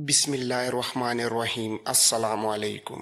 بسم اللہ الرحمن الرحیم۔ السلام علیکم۔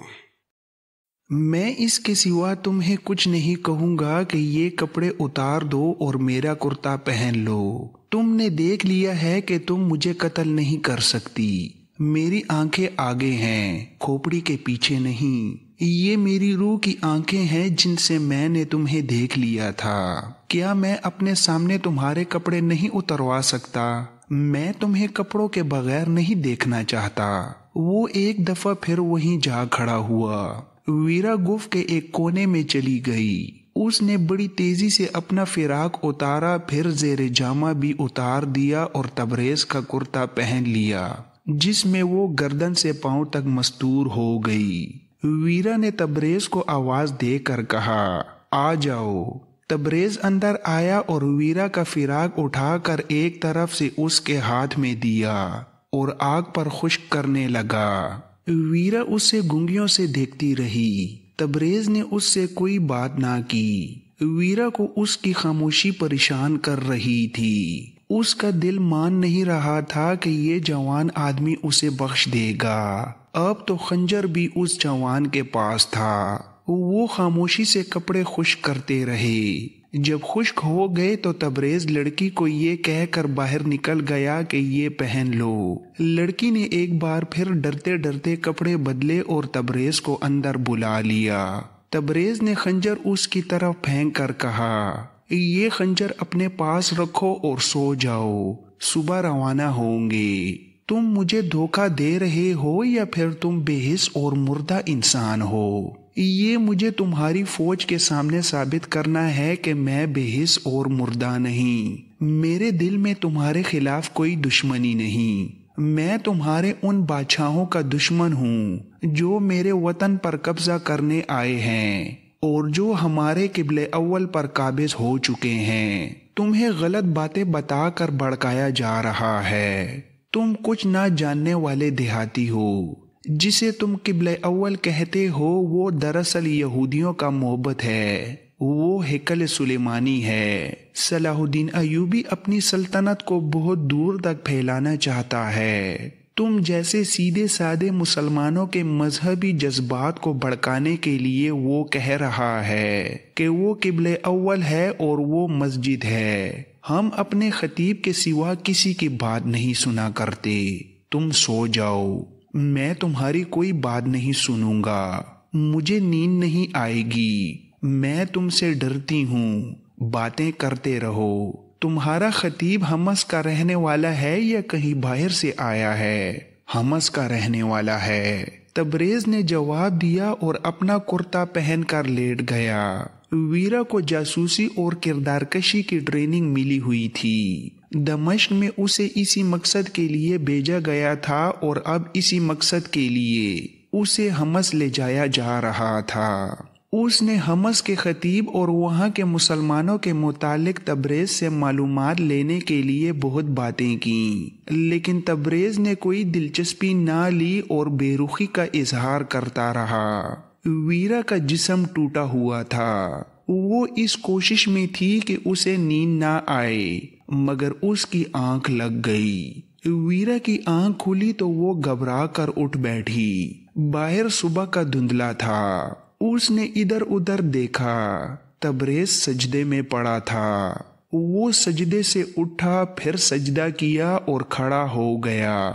میں اس کے سوا تمہیں کچھ نہیں کہوں گا کہ یہ کپڑے اتار دو اور میرا کرتا پہن لو۔ تم نے دیکھ لیا ہے کہ تم مجھے قتل نہیں کر سکتی۔ میری آنکھیں آگے ہیں، کھوپڑی کے پیچھے نہیں۔ یہ میری روح کی آنکھیں ہیں جن سے میں نے تمہیں دیکھ لیا تھا۔ کیا میں اپنے سامنے تمہارے کپڑے نہیں اتروا سکتا؟ میں تمہیں کپڑوں کے بغیر نہیں دیکھنا چاہتا۔ وہ ایک دفعہ پھر وہیں جا کھڑا ہوا۔ ویرا گف کے ایک کونے میں چلی گئی۔ اس نے بڑی تیزی سے اپنا فراق اتارا، پھر زیر جامہ بھی اتار دیا اور تبریز کا کرتا پہن لیا جس میں وہ گردن سے پاؤں تک مستور ہو گئی۔ ویرا نے تبریز کو آواز دے کر کہا، آ جاؤ۔ تبریز اندر آیا اور ویرا کا فراق اٹھا کر ایک طرف سے اس کے ہاتھ میں دیا اور آگ پر خشک کرنے لگا۔ ویرا اس سے گنگیوں سے دیکھتی رہی۔ تبریز نے اس سے کوئی بات نہ کی۔ ویرا کو اس کی خاموشی پریشان کر رہی تھی۔ اس کا دل مان نہیں رہا تھا کہ یہ جوان آدمی اسے بخش دے گا۔ اب تو خنجر بھی اس جوان کے پاس تھا۔ وہ خاموشی سے کپڑے خشک کرتے رہے۔ جب خشک ہو گئے تو تبریز لڑکی کو یہ کہہ کر باہر نکل گیا کہ یہ پہن لو۔ لڑکی نے ایک بار پھر ڈرتے ڈرتے کپڑے بدلے اور تبریز کو اندر بلا لیا۔ تبریز نے خنجر اس کی طرف پھینک کر کہا، یہ خنجر اپنے پاس رکھو اور سو جاؤ، صبح روانہ ہوں گے۔ تم مجھے دھوکہ دے رہے ہو یا پھر تم بے حس اور مردہ انسان ہو؟ یہ مجھے تمہاری فوج کے سامنے ثابت کرنا ہے کہ میں بے حس اور مردہ نہیں۔ میرے دل میں تمہارے خلاف کوئی دشمنی نہیں۔ میں تمہارے ان بادشاہوں کا دشمن ہوں جو میرے وطن پر قبضہ کرنے آئے ہیں اور جو ہمارے قبلہ اول پر قابض ہو چکے ہیں۔ تمہیں غلط باتیں بتا کر بھڑکایا جا رہا ہے۔ تم کچھ نہ جاننے والے دیہاتی ہو۔ جسے تم قبلہ اول کہتے ہو وہ دراصل یہودیوں کا معبد ہے۔ وہ ہیکل سلیمانی ہے۔ صلاح الدین ایوبی اپنی سلطنت کو بہت دور تک پھیلانا چاہتا ہے۔ تم جیسے سیدھے سادے مسلمانوں کے مذہبی جذبات کو بھڑکانے کے لیے وہ کہہ رہا ہے کہ وہ قبلہ اول ہے اور وہ مسجد ہے۔ ہم اپنے خطیب کے سوا کسی کی بات نہیں سنا کرتے۔ تم سو جاؤ، میں تمہاری کوئی بات نہیں سنوں گا۔ مجھے نیند نہیں آئے گی۔ میں تم سے ڈرتی ہوں۔ باتیں کرتے رہو۔ تمہارا خطیب حمص کا رہنے والا ہے یا کہیں باہر سے آیا ہے؟ حمص کا رہنے والا ہے، تبریز نے جواب دیا اور اپنا کرتا پہن کر لیٹ گیا۔ ویرا کو جاسوسی اور کردار کشی کی ٹریننگ ملی ہوئی تھی۔ دمشق میں اسے اسی مقصد کے لیے بھیجا گیا تھا اور اب اسی مقصد کے لیے اسے حمص لے جایا جا رہا تھا۔ اس نے حمص کے خطیب اور وہاں کے مسلمانوں کے متعلق تبریز سے معلومات لینے کے لیے بہت باتیں کیں، لیکن تبریز نے کوئی دلچسپی نہ لی اور بے رخی کا اظہار کرتا رہا۔ ویرا کا جسم ٹوٹا ہوا تھا۔ وہ اس کوشش میں تھی کہ اسے نیند نہ آئے، مگر اس کی آنکھ لگ گئی۔ ویرا کی آنکھ کھلی تو وہ گھبرا کر اٹھ بیٹھی۔ باہر صبح کا دھندلا تھا۔ اس نے ادھر ادھر دیکھا۔ تبریز سجدے میں پڑا تھا۔ وہ سجدے سے اٹھا، پھر سجدہ کیا اور کھڑا ہو گیا۔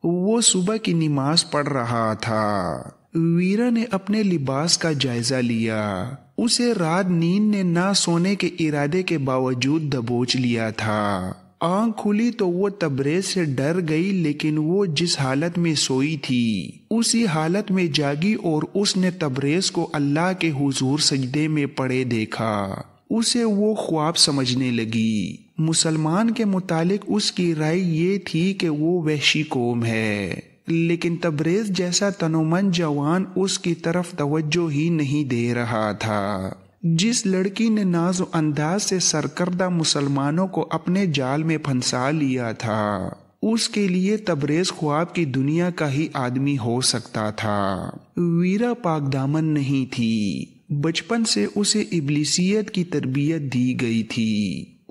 وہ صبح کی نماز پڑھ رہا تھا۔ ویرا نے اپنے لباس کا جائزہ لیا۔ اسے رات نیند نے نہ سونے کے ارادے کے باوجود دبوچ لیا تھا۔ آنکھ کھلی تو وہ تبریز سے ڈر گئی، لیکن وہ جس حالت میں سوئی تھی اسی حالت میں جاگی اور اس نے تبریز کو اللہ کے حضور سجدے میں پڑے دیکھا۔ اسے وہ خواب سمجھنے لگی۔ مسلمان کے متعلق اس کی رائے یہ تھی کہ وہ وحشی قوم ہے، لیکن تبریز جیسا تنومند جوان اس کی طرف توجہ ہی نہیں دے رہا تھا۔ جس لڑکی نے ناز و انداز سے سرکردہ مسلمانوں کو اپنے جال میں پھنسا لیا تھا، اس کے لیے تبریز خواب کی دنیا کا ہی آدمی ہو سکتا تھا۔ ویرا پاک دامن نہیں تھی۔ بچپن سے اسے ابلیسیت کی تربیت دی گئی تھی۔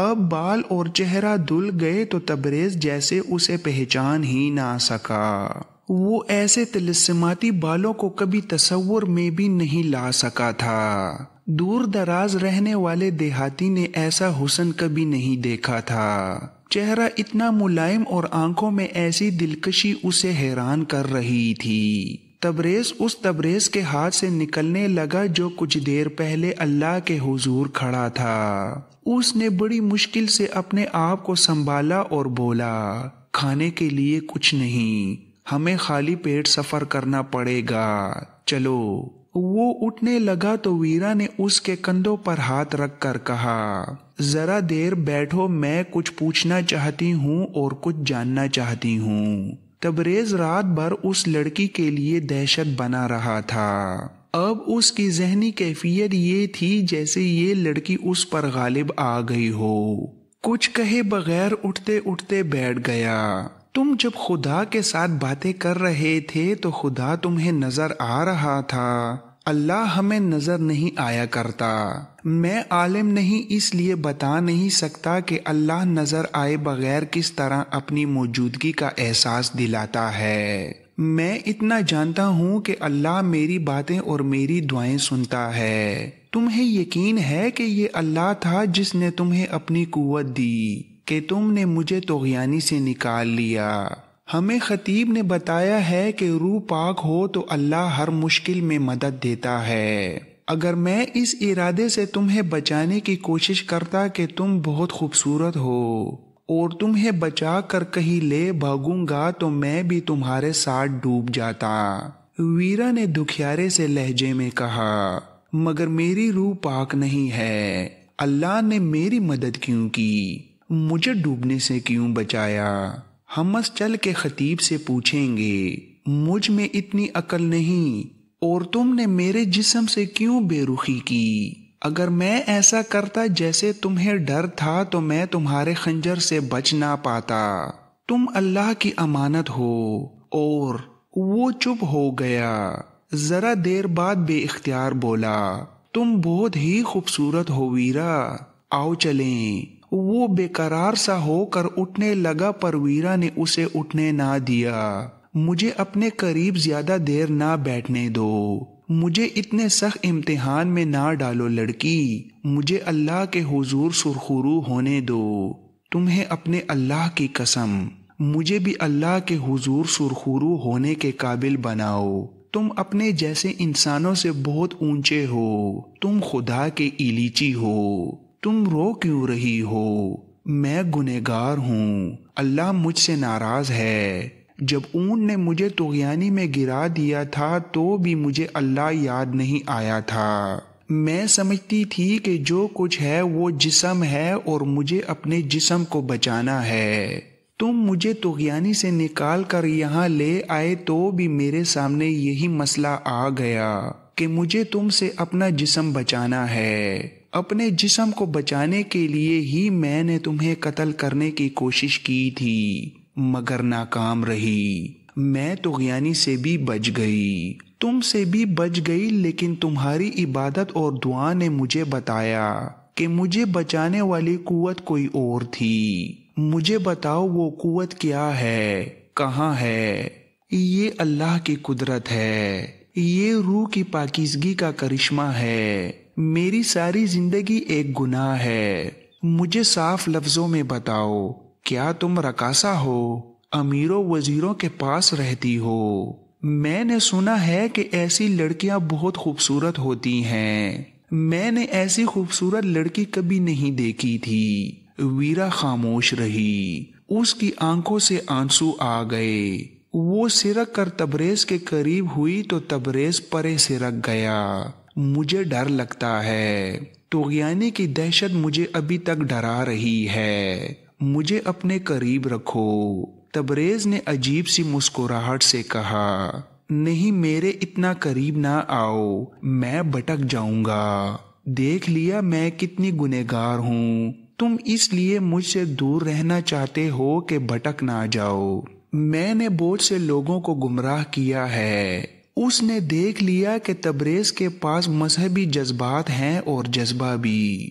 اب بال اور چہرہ دھل گئے تو تبریز جیسے اسے پہچان ہی نہ سکا۔ وہ ایسے طلسماتی بالوں کو کبھی تصور میں بھی نہیں لا سکا تھا۔ دور دراز رہنے والے دیہاتی نے ایسا حسن کبھی نہیں دیکھا تھا۔ چہرہ اتنا ملائم اور آنکھوں میں ایسی دلکشی اسے حیران کر رہی تھی۔ تبریز اس تبریز کے ہاتھ سے نکلنے لگا جو کچھ دیر پہلے اللہ کے حضور کھڑا تھا۔ اس نے بڑی مشکل سے اپنے آپ کو سنبھالا اور بولا، کھانے کے لیے کچھ نہیں، ہمیں خالی پیٹ سفر کرنا پڑے گا، چلو۔ وہ اٹھنے لگا تو ویرا نے اس کے کندھوں پر ہاتھ رکھ کر کہا، ذرا دیر بیٹھو، میں کچھ پوچھنا چاہتی ہوں اور کچھ جاننا چاہتی ہوں۔ تبریز رات بھر اس لڑکی کے لیے دہشت بنا رہا تھا۔ اب اس کی ذہنی کیفیت یہ تھی جیسے یہ لڑکی اس پر غالب آ گئی ہو۔ کچھ کہے بغیر اٹھتے اٹھتے بیٹھ گیا۔ تم جب خدا کے ساتھ باتیں کر رہے تھے تو خدا تمہیں نظر آ رہا تھا، اللہ ہمیں نظر نہیں آیا کرتا۔ میں عالم نہیں اس لیے بتا نہیں سکتا کہ اللہ نظر آئے بغیر کس طرح اپنی موجودگی کا احساس دلاتا ہے۔ میں اتنا جانتا ہوں کہ اللہ میری باتیں اور میری دعائیں سنتا ہے۔ تمہیں یقین ہے کہ یہ اللہ تھا جس نے تمہیں اپنی قوت دی کہ تم نے مجھے طغیانی سے نکال لیا۔ ہمیں خطیب نے بتایا ہے کہ روح پاک ہو تو اللہ ہر مشکل میں مدد دیتا ہے۔ اگر میں اس ارادے سے تمہیں بچانے کی کوشش کرتا کہ تم بہت خوبصورت ہو اور تمہیں بچا کر کہیں لے بھاگوں گا تو میں بھی تمہارے ساتھ ڈوب جاتا۔ ویرا نے دکھیارے سے لہجے میں کہا، مگر میری روح پاک نہیں ہے، اللہ نے میری مدد کیوں کی، مجھے ڈوبنے سے کیوں بچایا؟ ہمس چل کے خطیب سے پوچھیں گے، مجھ میں اتنی عقل نہیں، اور تم نے میرے جسم سے کیوں بے رخی کی؟ اگر میں ایسا کرتا جیسے تمہیں ڈر تھا تو میں تمہارے خنجر سے بچ نہ پاتا۔ تم اللہ کی امانت ہو۔ اور وہ چپ ہو گیا۔ ذرا دیر بعد بے اختیار بولا، تم بہت ہی خوبصورت ہو ویرا، آؤ چلیں۔ وہ بے قرار سا ہو کر اٹھنے لگا پر ویرا نے اسے اٹھنے نہ دیا۔ مجھے اپنے قریب زیادہ دیر نہ بیٹھنے دو، مجھے اتنے سخت امتحان میں نہ ڈالو لڑکی، مجھے اللہ کے حضور سرخرو ہونے دو۔ تمہیں اپنے اللہ کی قسم، مجھے بھی اللہ کے حضور سرخرو ہونے کے قابل بناؤ۔ تم اپنے جیسے انسانوں سے بہت اونچے ہو، تم خدا کے ایلیچی ہو، تم رو کیوں رہی ہو؟ میں گنہگار ہوں، اللہ مجھ سے ناراض ہے۔ جب اونٹ نے مجھے طغیانی میں گرا دیا تھا تو بھی مجھے اللہ یاد نہیں آیا تھا۔ میں سمجھتی تھی کہ جو کچھ ہے وہ جسم ہے اور مجھے اپنے جسم کو بچانا ہے۔ تم مجھے طغیانی سے نکال کر یہاں لے آئے تو بھی میرے سامنے یہی مسئلہ آ گیا کہ مجھے تم سے اپنا جسم بچانا ہے۔ اپنے جسم کو بچانے کے لیے ہی میں نے تمہیں قتل کرنے کی کوشش کی تھی مگر ناکام رہی۔ میں طغیانی سے بھی بچ گئی، تم سے بھی بچ گئی، لیکن تمہاری عبادت اور دعا نے مجھے بتایا کہ مجھے بچانے والی قوت کوئی اور تھی۔ مجھے بتاؤ وہ قوت کیا ہے، کہاں ہے؟ یہ اللہ کی قدرت ہے، یہ روح کی پاکیزگی کا کرشمہ ہے۔ میری ساری زندگی ایک گناہ ہے۔ مجھے صاف لفظوں میں بتاؤ، کیا تم رقاصہ ہو، امیروں وزیروں کے پاس رہتی ہو؟ میں نے سنا ہے کہ ایسی لڑکیاں بہت خوبصورت ہوتی ہیں۔ میں نے ایسی خوبصورت لڑکی کبھی نہیں دیکھی تھی۔ ویرا خاموش رہی، اس کی آنکھوں سے آنسو آ گئے۔ وہ سرک کر تبریز کے قریب ہوئی تو تبریز پرے سرک گیا۔ مجھے ڈر لگتا ہے، طغیانی کی دہشت مجھے ابھی تک ڈرا رہی ہے، مجھے اپنے قریب رکھو۔ تبریز نے عجیب سی مسکراہٹ سے کہا، نہیں میرے اتنا قریب نہ آؤ، میں بھٹک جاؤں گا۔ دیکھ لیا میں کتنی گنہگار ہوں، تم اس لیے مجھ سے دور رہنا چاہتے ہو کہ بھٹک نہ جاؤ۔ میں نے بہت سے لوگوں کو گمراہ کیا ہے۔ اس نے دیکھ لیا کہ تبریز کے پاس مذہبی جذبات ہیں اور جذبہ بھی،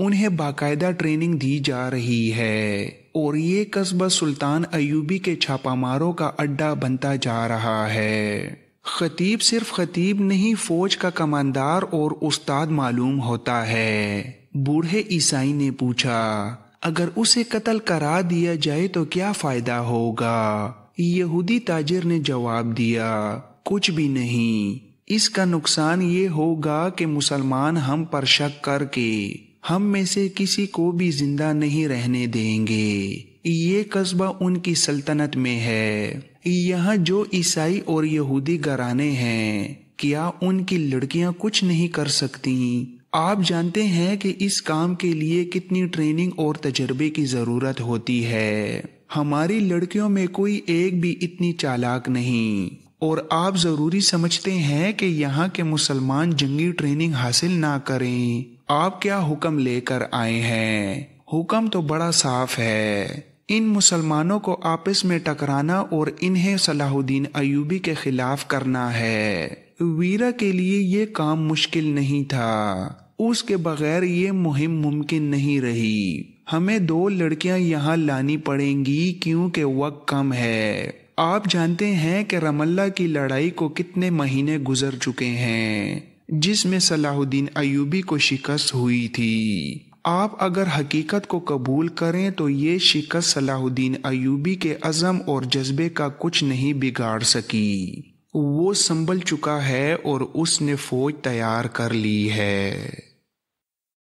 انہیں باقاعدہ ٹریننگ دی جا رہی ہے اور یہ قصبہ سلطان ایوبی کے چھاپا ماروں کا اڈا بنتا جا رہا ہے۔ خطیب صرف خطیب نہیں، فوج کا کماندار اور استاد معلوم ہوتا ہے۔ بوڑھے عیسائی نے پوچھا، اگر اسے قتل کرا دیا جائے تو کیا فائدہ ہوگا؟ یہودی تاجر نے جواب دیا، کچھ بھی نہیں، اس کا نقصان یہ ہوگا کہ مسلمان ہم پر شک کر کے ہم میں سے کسی کو بھی زندہ نہیں رہنے دیں گے۔ یہ قصبہ ان کی سلطنت میں ہے، یہاں جو عیسائی اور یہودی گھرانے ہیں، کیا ان کی لڑکیاں کچھ نہیں کر سکتی؟ آپ جانتے ہیں کہ اس کام کے لیے کتنی ٹریننگ اور تجربے کی ضرورت ہوتی ہے۔ ہماری لڑکیوں میں کوئی ایک بھی اتنی چالاک نہیں، اور آپ ضروری سمجھتے ہیں کہ یہاں کے مسلمان جنگی ٹریننگ حاصل نہ کریں۔ آپ کیا حکم لے کر آئے ہیں؟ حکم تو بڑا صاف ہے، ان مسلمانوں کو آپس میں ٹکرانا اور انہیں صلاح الدین ایوبی کے خلاف کرنا ہے۔ ویرا کے لیے یہ کام مشکل نہیں تھا، اس کے بغیر یہ مہم ممکن نہیں رہی۔ ہمیں 2 لڑکیاں یہاں لانی پڑیں گی کیونکہ وقت کم ہے۔ آپ جانتے ہیں کہ رام اللہ کی لڑائی کو کتنے مہینے گزر چکے ہیں، جس میں صلاح الدین ایوبی کو شکست ہوئی تھی۔ آپ اگر حقیقت کو قبول کریں تو یہ شکست صلاح الدین ایوبی کے عزم اور جذبے کا کچھ نہیں بگاڑ سکی۔ وہ سنبھل چکا ہے اور اس نے فوج تیار کر لی ہے۔